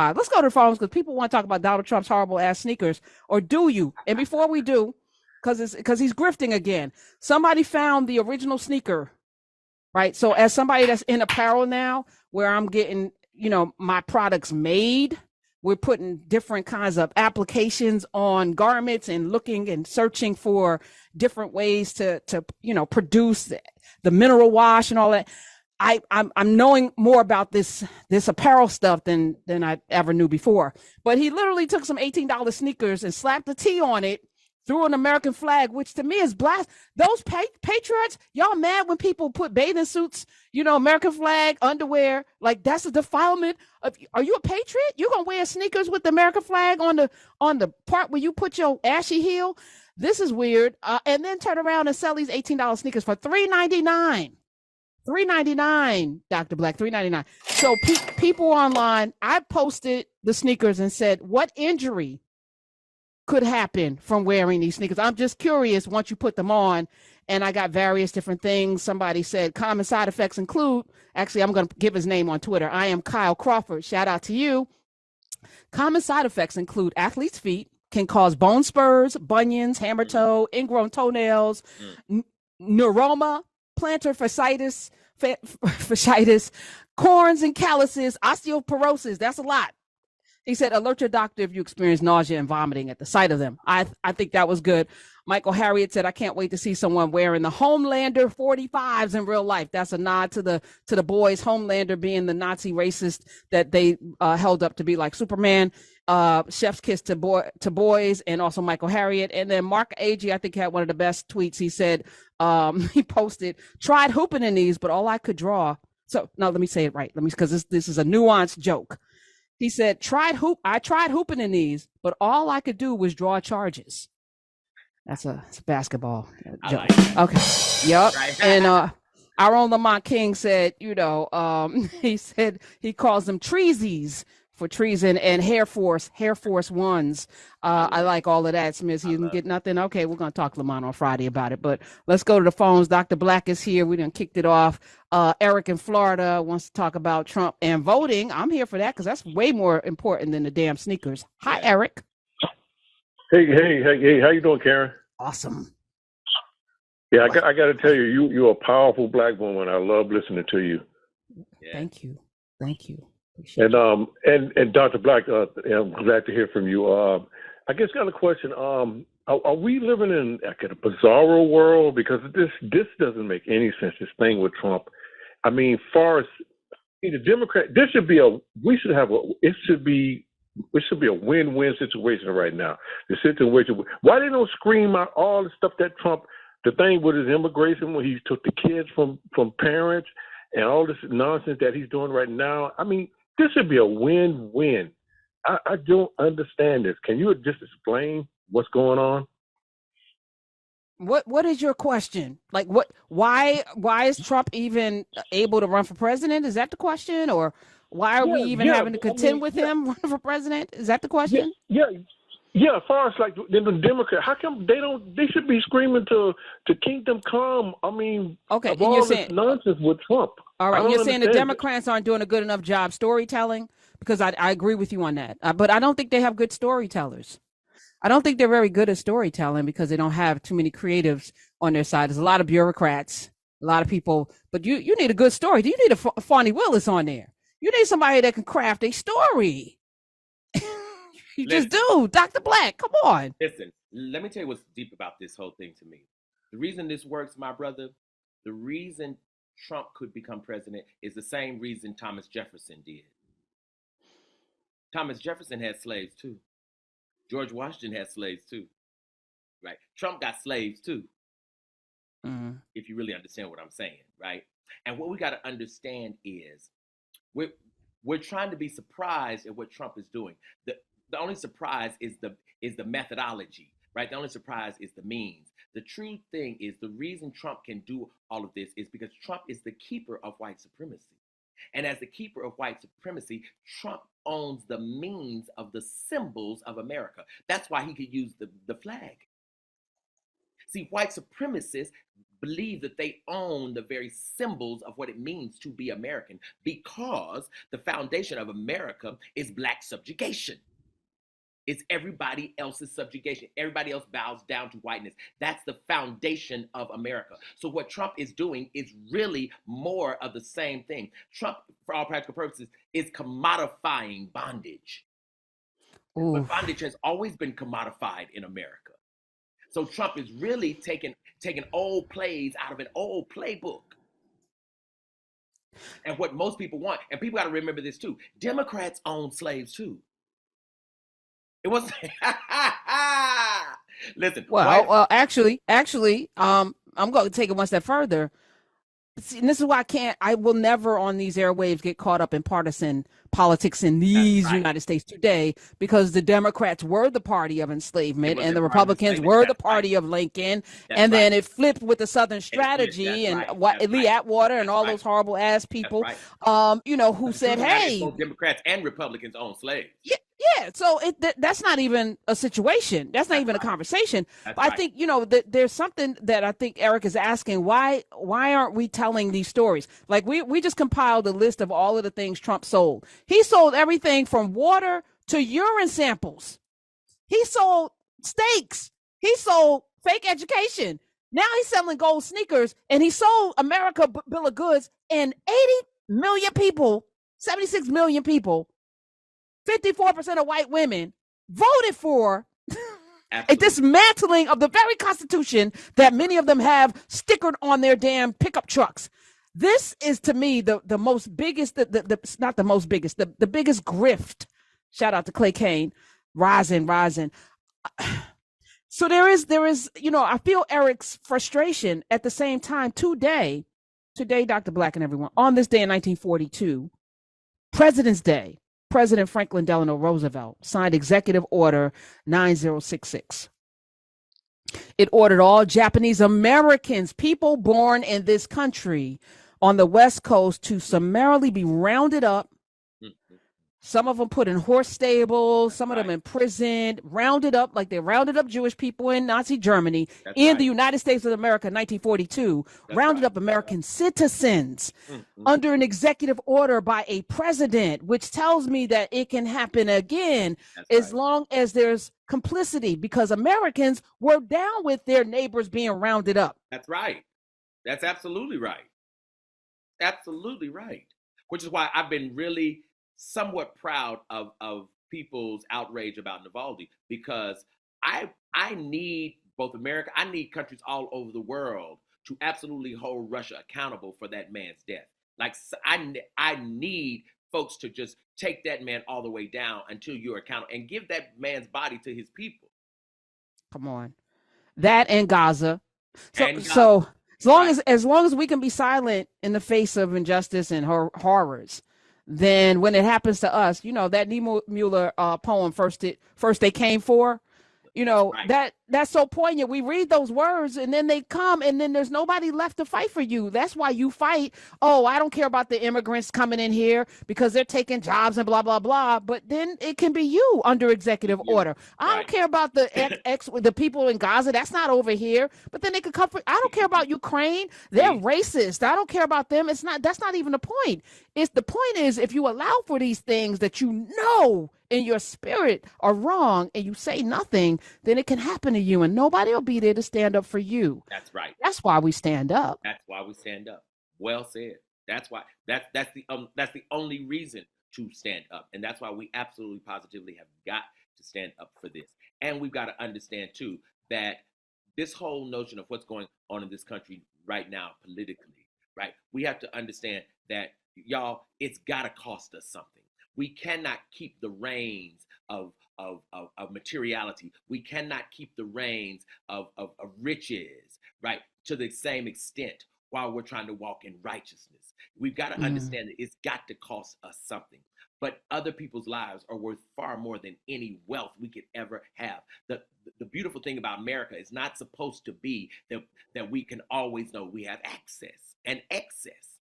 5. Let's go to the phones because people want to talk about Donald Trump's horrible ass sneakers. Or do you? And before we do, because he's grifting again, somebody found the original sneaker, right? So as somebody that's in apparel now, where I'm getting, my products made, we're putting different kinds of applications on garments and looking and searching for different ways to produce the mineral wash and all that. I'm knowing more about this apparel stuff than I ever knew before. But he literally took some $18 sneakers and slapped a T on it, threw an American flag, which to me is blast. Those patriots, y'all mad when people put bathing suits, American flag, underwear, like that's a defilement of. Are you a patriot? You gonna wear sneakers with the American flag on the part where you put your ashy heel? This is weird. And then turn around and sell these $18 sneakers for $3.99. $3.99, Dr. Black, $3.99. So people online, I posted the sneakers and said, what injury could happen from wearing these sneakers? I'm just curious once you put them on. And I got various different things. Somebody said common side effects include, actually, I'm going to give his name on Twitter. I am Kyle Crawford. Shout out to you. Common side effects include athlete's feet can cause bone spurs, bunions, hammer toe, ingrown toenails, neuroma, plantar fasciitis, corns and calluses, osteoporosis. That's a lot. He said, alert your doctor if you experience nausea and vomiting at the sight of them. I think that was good. Michael Harriet said, I can't wait to see someone wearing the Homelander 45s in real life. That's a nod to the boys, Homelander being the Nazi racist that they held up to be like Superman. Chef's kiss to boys, and also Michael Harriet. And then Mark Agee, I think, had one of the best tweets. He said, he posted, tried hooping in these, but all I could draw. So no, let me say it right. Because this is a nuanced joke. He said, I tried hooping in these, but all I could do was draw charges. It's a basketball joke. Like okay. Yep. Right. And our own Lamont King said, he said he calls them treesies for treason and Air Force Ones. I like all of that, Smith. He didn't get nothing. Okay, we're going to talk to Lamont on Friday about it. But let's go to the phones. Dr. Black is here. We done kicked it off. Eric in Florida wants to talk about Trump and voting. I'm here for that because that's way more important than the damn sneakers. Hi, Eric. Hey, how you doing, Karen? Awesome. Yeah, I got to tell you, you're a powerful Black woman. I love listening to you. Thank you. And Dr. Black, I'm glad to hear from you. I guess got a question. Are we living in like a bizarro world? Because this doesn't make any sense. This thing with Trump. I mean, far as the Democrat, it should be a win-win situation right now. The situation. Why they don't scream out all the stuff that Trump, the thing with his immigration when he took the kids from parents and all this nonsense that he's doing right now. I mean, this should be a win-win. I don't understand this. Can you just explain what's going on? What is your question? Like why is Trump even able to run for president? Is that the question? Or why are we even having to contend with him run for president? Is that the question? Yeah. As far as like the Democrat, how come they should be screaming to Kingdom Come? I mean, okay, of all this nonsense with Trump. All right, you're saying the Democrats aren't doing a good enough job storytelling? Because I agree with you on that. But I don't think they have good storytellers. I don't think they're very good at storytelling because they don't have too many creatives on their side. There's a lot of bureaucrats, a lot of people. But you need a good story. You need a Fonnie Willis on there. You need somebody that can craft a story. You just do. Dr. Black, come on. Listen, let me tell you what's deep about this whole thing to me. The reason this works, my brother, the reason Trump could become president is the same reason Thomas Jefferson did. Thomas Jefferson had slaves too. George Washington had slaves too. Right? Trump got slaves too. Mm-hmm. If you really understand what I'm saying, right? And what we got to understand is we're trying to be surprised at what Trump is doing. The only surprise is the methodology, right? The only surprise is the means. The true thing is the reason Trump can do all of this is because Trump is the keeper of white supremacy. And as the keeper of white supremacy, Trump owns the means of the symbols of America. That's why he could use the flag. See, white supremacists believe that they own the very symbols of what it means to be American, because the foundation of America is Black subjugation. It's everybody else's subjugation. Everybody else bows down to whiteness. That's the foundation of America. So what Trump is doing is really more of the same thing. Trump, for all practical purposes, is commodifying bondage. But bondage has always been commodified in America. So Trump is really taking old plays out of an old playbook. And what most people want, and people got to remember this too, Democrats own slaves too. It was listen. Well, actually, I'm going to take it one step further. See, and this is why I will never on these airwaves get caught up in partisan politics in these United States today, because the Democrats were the party of enslavement and the Republicans were the party of Lincoln. And then it flipped with the Southern strategy and Lee Atwater and all those horrible ass people, who said, hey, both Democrats and Republicans own slaves. Yeah, so that's not even a situation. That's not even a conversation. But I think, there's something that I think Eric is asking. Why aren't we telling these stories? Like we just compiled a list of all of the things Trump sold. He sold everything from water to urine samples. He sold steaks. He sold fake education. Now he's selling gold sneakers, and he sold America bill of goods, and 80 million people, 76 million people, 54% of white women voted for a dismantling of the very Constitution that many of them have stickered on their damn pickup trucks. This is, to me, the most biggest, not the most biggest, the biggest grift. Shout out to Clay Kane, rising. So there is, I feel Eric's frustration at the same time. Today, Dr. Black and everyone, on this day in 1942, President's Day, President Franklin Delano Roosevelt signed Executive Order 9066. It ordered all Japanese Americans, people born in this country on the West Coast, to summarily be rounded up. Some of them put in horse stables, some of them imprisoned, rounded up like they rounded up Jewish people in Nazi Germany. The United States of America in 1942, rounded up American citizens under an executive order by a president, which tells me that it can happen again as long as there's complicity, because Americans were down with their neighbors being rounded up. That's right. That's absolutely right. Absolutely right. Which is why I've been really somewhat proud of people's outrage about Navalny, because I need both America, I need countries all over the world to absolutely hold Russia accountable for that man's death. Like I need folks to just take that man all the way down until you're accountable, and give that man's body to his people. Come on, that and Gaza. So as long as we can be silent in the face of injustice and horrors, then when it happens to us, that Niemöller poem, first they came for, that's so poignant. We read those words and then they come, and then there's nobody left to fight for you. That's why you fight. Oh, I don't care about the immigrants coming in here because they're taking jobs and blah, blah, blah. But then it can be you under executive order. I don't care about the people in Gaza. That's not over here. But then they could come for, I don't care about Ukraine. They're racist. I don't care about them. That's not even the point. The point is, if you allow for these things that in your spirit are wrong, and you say nothing, then it can happen to you, and nobody will be there to stand up for you. That's right. That's why we stand up. That's why we stand up. Well said. That's why. That's the only reason to stand up, and that's why we absolutely positively have got to stand up for this. And we've got to understand too that this whole notion of what's going on in this country right now politically, right? We have to understand that, y'all, it's got to cost us something. We cannot keep the reins of materiality. We cannot keep the reins of riches, right, to the same extent while we're trying to walk in righteousness. We've got to understand that it's got to cost us something. But other people's lives are worth far more than any wealth we could ever have. The beautiful thing about America is not supposed to be that we can always know we have access and excess.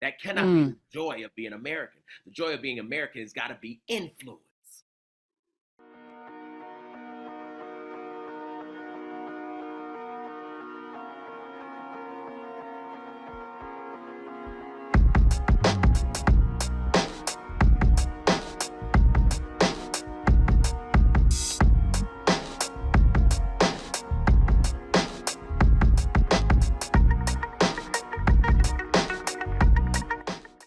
That cannot be the joy of being American. The joy of being American has got to be influence.